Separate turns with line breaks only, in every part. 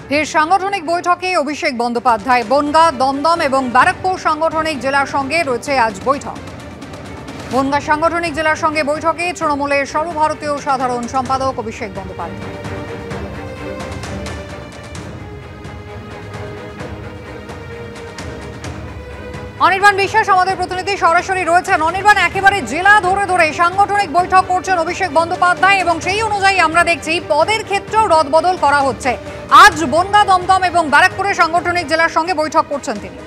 ফের সাংগঠনিক বৈঠকে অভিষেক বন্দ্যোপাধ্যায়। বনগাঁ, দমদম এবং ব্যারাকপুর সাংগঠনিক জেলার সঙ্গে রয়েছে আজ বৈঠক। বনগাঁ সাংগঠনিক জেলার সঙ্গে বৈঠকে তৃণমূলের সর্বভারতীয় সাধারণ সম্পাদক অভিষেক বন্দ্যোপাধ্যায়। অনির্বাণ বিশ্বাস আমাদের প্রতিনিধি সরাসরি রয়েছেন। অনির্বাণ, একেবারে জেলা ধরে ধরে সাংগঠনিক বৈঠক করছেন অভিষেক বন্দ্যোপাধ্যায় এবং সেই অনুযায়ী আমরা দেখছি পদের ক্ষেত্রেও রদবদল করা হচ্ছে। আজ বনগাঁ, দমদম এবং ব্যারাকপুরের সাংগঠনিক জেলার সঙ্গে বৈঠক করছেন তিনি।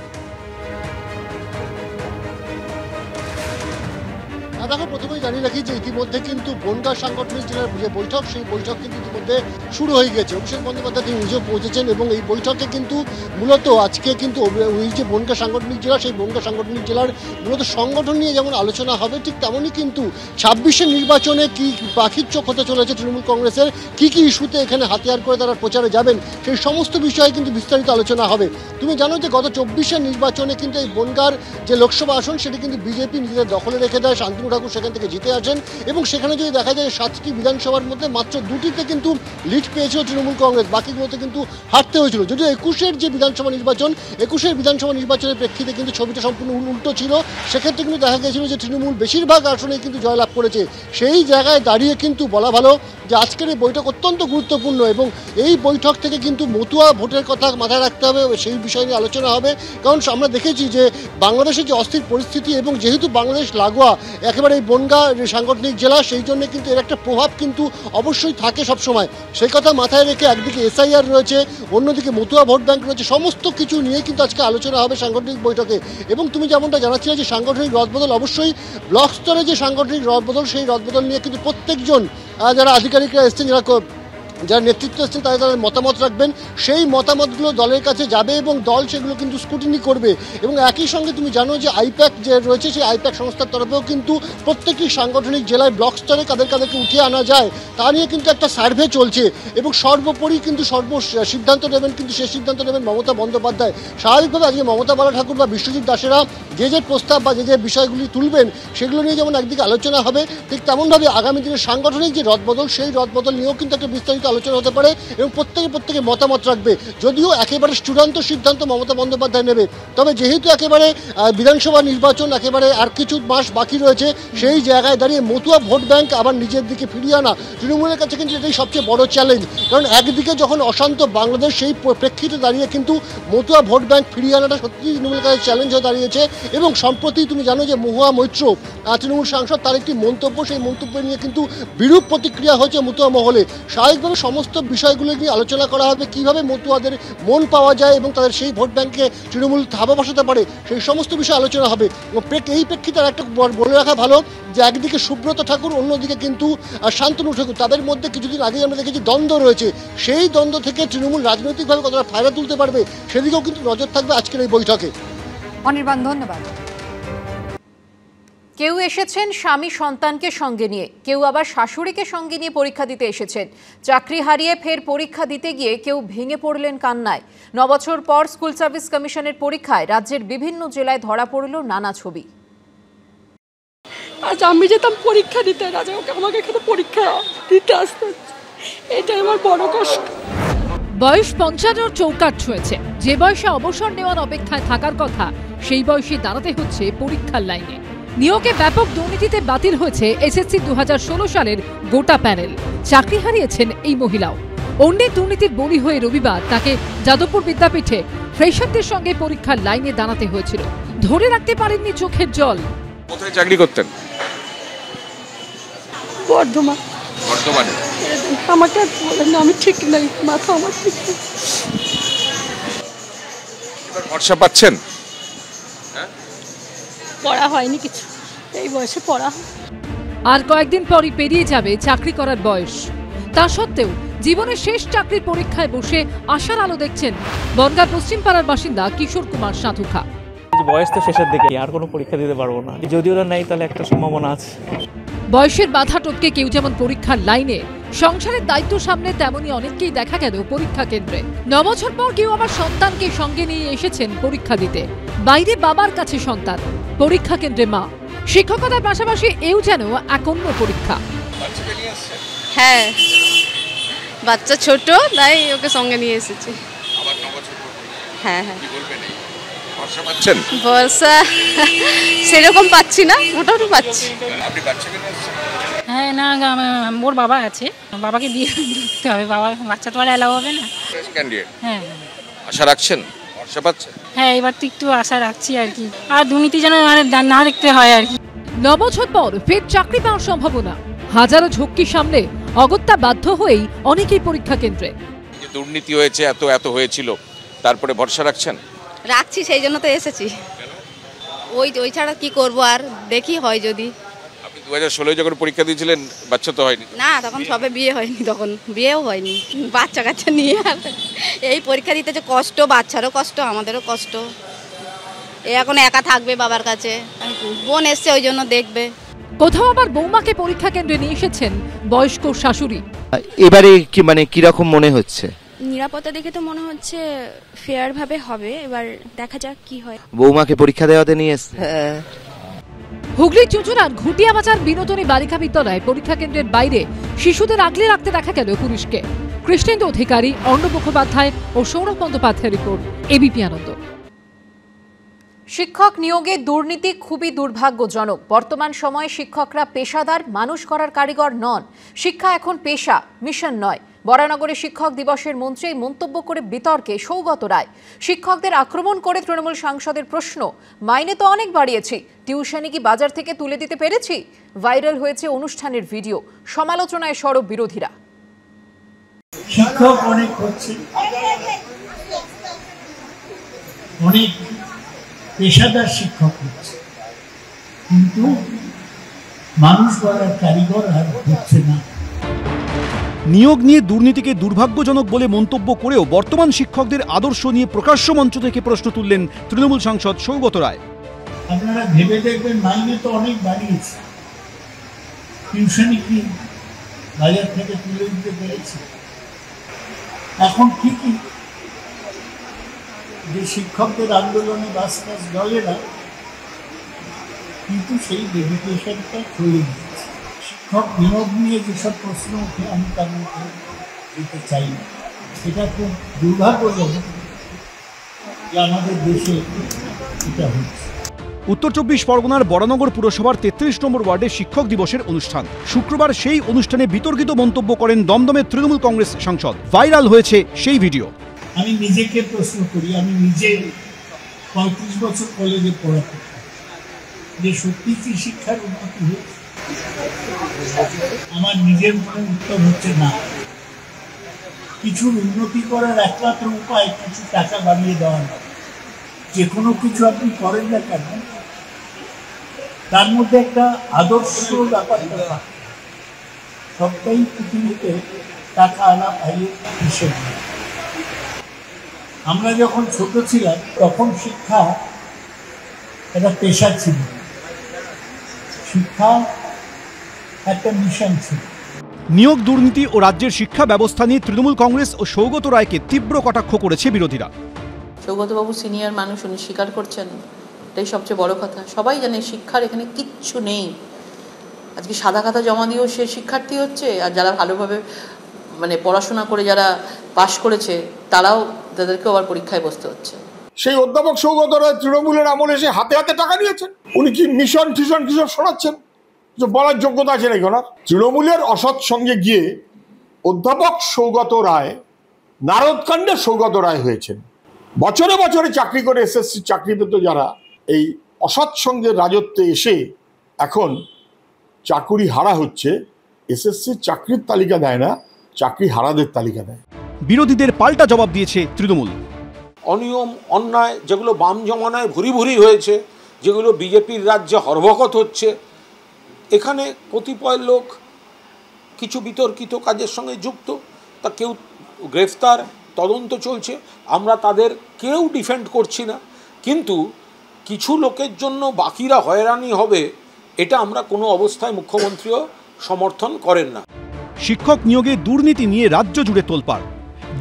দেখো, প্রথমেই জানিয়ে রাখি যে ইতিমধ্যে কিন্তু বনগাঁ সাংগঠনিক জেলার যে বৈঠক, সেই বৈঠক কিন্তু ইতিমধ্যে শুরু হয়ে গেছে। অভিষেক বন্দ্যোপাধ্যায় তিনি নিজেও পৌঁছেছেন এবং এই বৈঠকে কিন্তু মূলত আজকে কিন্তু ওই যে বনগাঁ সাংগঠনিক জেলা, সেই বনগাঁ সাংগঠনিক জেলার মূলত সংগঠন নিয়ে যেমন আলোচনা হবে, ঠিক তেমনই কিন্তু ২৬শে নির্বাচনে কি পাখির চোখ হতে চলেছে তৃণমূল কংগ্রেসের, কি কি ইস্যুতে এখানে হাতিয়ার করে তারা প্রচারে যাবেন, সেই সমস্ত বিষয়ে কিন্তু বিস্তারিত আলোচনা হবে। তুমি জানো যে গত ২৪শে নির্বাচনে কিন্তু এই বনগাঁর যে লোকসভা আসন, সেটি কিন্তু বিজেপি নিজেদের দখলে রেখে দেয়। শান্তনু ঠাকুর সেখান থেকে জিতে আসেন এবং সেখানে যদি দেখা যায় ৭টি বিধানসভার মধ্যে মাত্র ২টিতে কিন্তু লিড পেয়েছিল তৃণমূল কংগ্রেস, বাকিগুলোতে কিন্তু হারতে হয়েছিল। যদিও ২১এর যে বিধানসভা নির্বাচন, ২১এর বিধানসভা নির্বাচনের প্রেক্ষিতে কিন্তু ছবিটা সম্পূর্ণ উল্টো ছিল। সেক্ষেত্রে কিন্তু দেখা গিয়েছিল যে তৃণমূল বেশিরভাগ আসনে কিন্তু জয়লাভ করেছে। সেই জায়গায় দাঁড়িয়ে কিন্তু বলা ভালো যে আজকের এই বৈঠক অত্যন্ত গুরুত্বপূর্ণ এবং এই বৈঠক থেকে কিন্তু মতুয়া ভোটের কথা মাথায় রাখতে হবে, সেই বিষয় নিয়ে আলোচনা হবে। কারণ আমরা দেখেছি যে বাংলাদেশের যে অস্থির পরিস্থিতি এবং যেহেতু বাংলাদেশ লাগোয়া একেবারে এই বনগাঁ সাংগঠনিক জেলা, সেই জন্য কিন্তু এর একটা প্রভাব কিন্তু অবশ্যই থাকে সবসময়। সেই কথা মাথায় রেখে একদিকে এসআইআর রয়েছে, অন্যদিকে মতুয়া ভোট ব্যাংক রয়েছে, সমস্ত কিছু নিয়ে কিন্তু আজকে আলোচনা হবে সাংগঠনিক বৈঠকে। এবং তুমি যেমনটা জানাচ্ছিলে যে সাংগঠনিক রদবদল, অবশ্যই ব্লক স্তরে যে সাংগঠনিক রদবদল, সেই রদবদল নিয়ে কিন্তু প্রত্যেকজন যারা আধিকারিকরা এসছেন, যারা নেতৃত্ব এসছেন, তাদের মতামত রাখবেন। সেই মতামতগুলো দলের কাছে যাবে এবং দল সেগুলো কিন্তু স্ক্রুটিনি করবে। এবং একই সঙ্গে তুমি জানো যে আইপ্যাক যে রয়েছে, সেই আইপ্যাক সংস্থার তরফেও কিন্তু প্রত্যেকটি সাংগঠনিক জেলায় ব্লক স্তরে কাদেরকে উঠিয়ে আনা যায় তা নিয়ে কিন্তু একটা সার্ভে চলছে। এবং সর্বোপরি কিন্তু সিদ্ধান্ত নেবেন, কিন্তু সে সিদ্ধান্ত নেবেন মমতা বন্দ্যোপাধ্যায়। স্বাভাবিকভাবে আজকে মমতা বালা ঠাকুর বা বিশ্বজিৎ দাসেরা যে প্রস্তাব বা যে বিষয়গুলি তুলবেন, সেগুলো নিয়ে যেমন একদিকে আলোচনা হবে, ঠিক তেমনভাবে আগামী দিনের সাংগঠনিক যে রদবদল, সেই রদবদল নিয়েও কিন্তু একটা বিস্তারিত আলোচনা হতে পারে এবং প্রত্যেকে মতামত রাখবে। যদিও একেবারে চূড়ান্ত সিদ্ধান্ত মমতা বন্দ্যোপাধ্যায় নেবে, তবে যেহেতু একেবারে বিধানসভা নির্বাচন একেবারে আর কিছু মাস বাকি রয়েছে, সেই জায়গায় দাঁড়িয়ে মতুয়া ভোট ব্যাংক আবার নিজের দিকে ফিরিয়ে আনা তৃণমূলের কাছে কিন্তু এটাই সবচেয়ে বড় চ্যালেঞ্জ। কারণ একদিকে যখন অশান্ত বাংলাদেশ, সেই প্রেক্ষিতে দাঁড়িয়ে কিন্তু মতুয়া ভোট ব্যাংক ফিরিয়ে আনাটা সত্যি তৃণমূলের কাছে চ্যালেঞ্জ হয়ে দাঁড়িয়েছে। এবং সম্প্রতি তুমি জানো যে মহুয়া মৈত্র, তৃণমূল সাংসদ, তার একটি মন্তব্য, সেই মন্তব্য নিয়ে কিন্তু বিরূপ প্রতিক্রিয়া হয়েছে মতুয়া মহলে। স্বাভাবিকভাবে সমস্ত বিষয়গুলো নিয়ে আলোচনা করা হবে, কীভাবে মতুয়াদের মন পাওয়া যায় এবং তাদের সেই ভোট ব্যাংকে তৃণমূল থাবা বসাতে পারে, সেই সমস্ত বিষয়ে আলোচনা হবে। এই প্রেক্ষিতে একটা বলে রাখা ভালো যে একদিকে সুব্রত ঠাকুর, অন্যদিকে কিন্তু শান্তনু ঠাকুর, তাদের মধ্যে কিছুদিন আগেই আমরা দেখেছি দ্বন্দ্ব রয়েছে। সেই দ্বন্দ্ব থেকে তৃণমূল রাজনৈতিকভাবে কতটা ফায়দা তুলতে পারবে, সেদিকেও কিন্তু নজর থাকবে আজকের এই বৈঠকে।
অনির্বাণ, ধন্যবাদ।
কেউ এসেছেন স্বামী সন্তানকে সঙ্গে নিয়ে, কেউ আবার শাশুড়িকে সঙ্গে নিয়ে পরীক্ষা দিতে এসেছেন। চাকরি হারিয়ে ফের পরীক্ষা দিতে গিয়ে কেউ ভেঙে পড়লেন কান্নায়। ৯ বছর পর স্কুল সার্ভিস কমিশনের পরীক্ষায় রাজ্যের বিভিন্ন জেলায় ধরা পড়ল নানা ছবি।
আজ আমি যেতাম পরীক্ষা দিতে, আমাকে এখানে পরীক্ষা দিতে আসতে, এটাই আমার বড় কষ্ট।
বয়স ৫৫ চৌকাঠ ছুঁয়েছে। যে বয়সে অবসর নেওয়ার অপেক্ষায় থাকার কথা, সেই বয়সে দাঁড়াতে হচ্ছে পরীক্ষার লাইনে। নিয়োগে ব্যাপক দুর্নীতিতে বাতিল হয়েছে এসএসসি ২০১৬ সালের গোটা প্যানেল। চাকরি হারিয়েছেন এই মহিলাও। অন্য দুর্নীতির বলি হয়ে রবিবার তাকে যাদবপুর বিদ্যাপীঠে ফ্রেশারদের সঙ্গে পরীক্ষার লাইনে দাঁড়াতে হয়েছিল। ধরে রাখতে পারেননি চোখের জল।
কোথায় চাকরি করতেন? বর্ধমানে।
আমাকে বলেন, আমি ঠিক নেই, মাথা আমার ঠিক নেই।
এবার ভরসা পাচ্ছেন?
পড়া হয়নি কিছু, এই বয়সে পড়া।
আর কয়েকদিন পরই পেরিয়ে যাবে চাকরি করার বয়স। তা সত্ত্বেও জীবনের শেষ চাকরির পরীক্ষায় বসে আশার আলো দেখছেন বনগাঁর পশ্চিমপাড়ার বাসিন্দা কিশোর কুমার সাধুখা।
বয়স তো শেষের দিকে, আর কোনো পরীক্ষা দিতে পারবো না। যদি ওরা নেই তাহলে একটা সম্ভাবনা আছে।
বয়সের বাধা টপকে কেউ যেমন পরীক্ষার লাইনে, সংসারের দায়িত্ব সামনে তেমনই অনেককেই দেখা গেল পরীক্ষা কেন্দ্রে। ৯ বছর পর কেউ আবার সন্তানকে সঙ্গে নিয়ে এসেছেন পরীক্ষা দিতে। বাইরে বাবার কাছে সন্তান, পরীক্ষা কেন্দ্রে মা। শিক্ষকতার পাশাপাশি এও যেন এক অন্য পরীক্ষা।
হ্যাঁ,
বাচ্চা ছোট, তাই ওকে সঙ্গে নিয়ে এসেছি।
আবার 9 বছর পর
হ্যাঁ হ্যাঁ।
কি বলবেন? ভরসা পাচ্ছেন?
বর্ষা সেরকম পাচ্ছি না, মোটামুটি পাচ্ছি।
আপনি বাচ্চাকে নিয়ে আসছেন?
হ্যাঁ, না ওর বাবা আছে, বাবাকে দিয়ে দিতে হবে, বাবা বাচ্চা তো আর অ্যালাউ হবে না।
ক্যান্ডিডেট,
হ্যাঁ
আশা রাখছেন? ভরসা পাচ্ছেন?
হ্যাঁ, এবার তো একটু আশা রাখছি আর কি, আর দুর্নীতি যেন না দেখতে হয় আর কি।
9 বছর পর ফের চাকরি পাওয়ার সম্ভাবনা, হাজারো ঝক্কি সামলে অগত্যা বাধ্য হয়েই অনেকেই পরীক্ষা কেন্দ্রে।
যে দুর্নীতি হয়েছে, এত হয়েছিল, তারপরে ভরসা রাখছেন?
রাখছি, সেই জন্য তো এসেছি। ওই ছাড়া কি করব, আর দেখি হয় যদি।
আপনি 2016 যখন পরীক্ষা দিয়েছিলেন, বাচ্চা তো হয়নি?
না, তখন সবে বিয়ে হয়নি, তখন বিয়েও হয়নি। বাচ্চা কাচ্চা নিয়ে আর এই পরীক্ষা দিতে যে কষ্ট, বাচ্চারও কষ্ট, আমাদেরও কষ্ট। এ এখন একা থাকবে বাবার কাছে, বোন এসছে ওই জন্য দেখবে।
কোথাও আবার বৌমাকে পরীক্ষা কেন্দ্রে নিয়ে এসেছেন বয়স্ক শাশুড়ি।
এবারে কি কিরকম মনে হচ্ছে?
নিরাপত্তা দেখে তো মনে হচ্ছে ফেয়ার ভাবে হবে, এবার দেখা যাক কি হয়।
বৌমাকে পরীক্ষা দেওয়াতে নিয়ে এসছে? হ্যাঁ।
হুগলির চুঁচুড়ার ঘুটিয়াবাজার বিনোদনী বালিকা বিদ্যালয় পরীক্ষা কেন্দ্রের বাইরে শিশুদের আগলে রাখতে দেখা গেল পুলিশকে। কৃষ্ণেন্দু অধিকারী, অর্ণব মুখোপাধ্যায় ও সৌরভ বন্দ্যোপাধ্যায়ের রিপোর্ট, এবিপি আনন্দ।
শিক্ষক নিয়োগে দুর্নীতি খুবই দুর্ভাগ্যজনক। বর্তমান সময়ে শিক্ষকরা পেশাদার, মানুষ করার কারিগর নন। শিক্ষা এখন পেশা, মিশন নয়। বরানগরে শিক্ষক দিবসের মঞ্চে মন্তব্য করে বিতর্কে সৌগত রায়। শিক্ষকদের আক্রমণ করে তৃণমূল সাংসদের প্রশ্ন, মাইনে তো অনেক বাড়িয়েছি, টিউশনি কি বাজার থেকে তুলে দিতে পেরেছি? ভাইরাল হয়েছে অনুষ্ঠানের ভিডিও, সমালোচনায় সরব বিরোধীরা।
শিক্ষক অনেক হচ্ছে, অনেক পেশাদার শিক্ষক হচ্ছে, কিন্তু মানুষ গড়ার কারিগর আর হচ্ছে না।
নিয়োগ নিয়ে দুর্নীতিকে দুর্ভাগ্যজনক বলে মন্তব্য করেও বর্তমান শিক্ষকদের আদর্শ নিয়ে প্রকাশ্য মঞ্চ থেকে প্রশ্ন তুললেন তৃণমূল সাংসদ সৌগত রায়।
আপনারা ভেবে দেখবেন, মাইনে তো অনেক বাড়িয়েছে, টিউশনি কি বাজার থেকে তুলে দিতে পেরেছে? এখন ঠিকই যে শিক্ষকদের আন্দোলনে বাস চলে না, কিন্তু সেই ডেডিকেশনটা চলে গিয়েছে। শিক্ষক নিয়োগ নিয়ে যেসব প্রশ্ন উঠে, আমি তার মধ্যে যেতে চাই না। এটা খুব দুর্ভাগ্যজনক যে আমাদের দেশে এটা হচ্ছে।
উত্তর 24 পরগনার বরানগর পুরসভার 33 নম্বর ওয়ার্ডে শিক্ষক দিবসের অনুষ্ঠান। শুক্রবার সেই অনুষ্ঠানে বিতর্কিত মন্তব্য করেন দমদমের তৃণমূল কংগ্রেস সাংসদ। ভাইরাল হয়েছে সেই ভিডিও।
আমি নিজেকে প্রশ্ন করি, আমি নিজে 35 বছর কলেজে পড়াতে, যে সত্যি কি শিক্ষার উন্নতি হয়েছে? আমার নিজের মনে উত্তর হচ্ছে না। কিছুর উন্নতি করার একমাত্র উপায় কিছু টাকা বাড়িয়ে দেওয়া না। যে কোনো কিছু আপনি করেন না কেন, তার মধ্যে একটা আদর্শ ব্যাপার থাকে। সবটাই পৃথিবীতে টাকা আনা পাইয়ে হিসেব। আমরা যখন ছোট ছিলাম তখন শিক্ষা একটা পেশা ছিল, শিক্ষা একটা মিশন ছিল।
নিয়োগ দুর্নীতি ও রাজ্যের শিক্ষা ব্যবস্থা নিয়ে তৃণমূল কংগ্রেস ও সৌগত রায়কে তীব্র কটাক্ষ করেছে বিরোধীরা।
সৌগতবাবু সিনিয়র মানুষ, উনি স্বীকার করছেন, এটাই সবচেয়ে বড় কথা। সবাই জানে শিক্ষার এখানে কিচ্ছু নেই। আজকে সাদা খাতা জমা দিয়েও সে শিক্ষার্থী হচ্ছে, আর যারা ভালোভাবে পড়াশোনা করে যারা পাশ করেছে তাদেরকেও আবার পরীক্ষায় বসতে হচ্ছে।
সেই অধ্যাপক সৌগত রায় তৃণমূলের আমলে এসে হাতে হাতে টাকা নিয়েছেন। উনি কি মিশন টিশন কিসব শোনাচ্ছেন? যে বলার যোগ্যতা আছে নাকি ওনার? তৃণমূলের অসৎ সঙ্গে গিয়ে অধ্যাপক সৌগত রায় নারদকাণ্ডের সৌগত রায় হয়েছেন। বছরে বছরে চাকরি করে এসএসসি চাকরি পেত যারা, এই অসৎ সঙ্গের রাজত্বে এসে এখন চাকুরি হারা হচ্ছে। এসএসসি চাকরির তালিকা দেয় না, চাকরি হারাদের তালিকা দেয়।
বিরোধীদের পাল্টা জবাব দিয়েছে তৃণমূল।
অনিয়ম অন্যায় যেগুলো বাম জমানায় ভুরি ভুরি হয়েছে, যেগুলো বিজেপির রাজ্যে হরভকত হচ্ছে, এখানে কতিপয় লোক কিছু বিতর্কিত কাজের সঙ্গে যুক্ত, তা কেউ গ্রেফতার, তদন্ত চলছে। আমরা তাদের কেউ ডিফেন্ড করছি না, কিন্তু কিছু লোকের জন্য বাকিরা হয়রানি হবে, এটা আমরা কোনো অবস্থায় মুখ্যমন্ত্রীও সমর্থন করেন না।
শিক্ষক নিয়োগে দুর্নীতি নিয়ে রাজ্য জুড়ে তোলপাড়।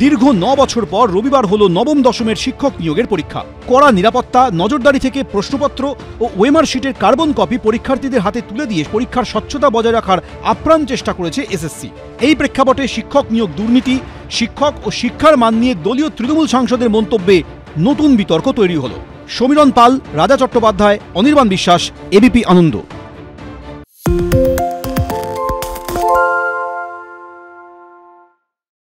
দীর্ঘ 9 বছর পর রবিবার হলো নবম দশমের শিক্ষক নিয়োগের পরীক্ষা। কড়া নিরাপত্তা, নজরদারি থেকে প্রশ্নপত্র ও ওয়েমার শিটের কার্বন কপি পরীক্ষার্থীদের হাতে তুলে দিয়ে পরীক্ষার স্বচ্ছতা বজায় রাখার আপ্রাণ চেষ্টা করেছে এসএসসি। এই প্রেক্ষাপটে শিক্ষক নিয়োগ দুর্নীতি, শিক্ষক ও শিক্ষার মান নিয়ে দলীয় তৃণমূল সাংসদের মন্তব্যে নতুন বিতর্ক তৈরি হলো। সমীরণ পাল, রাজা চট্টোপাধ্যায়, অনির্বাণ বিশ্বাস, এবিপি আনন্দ।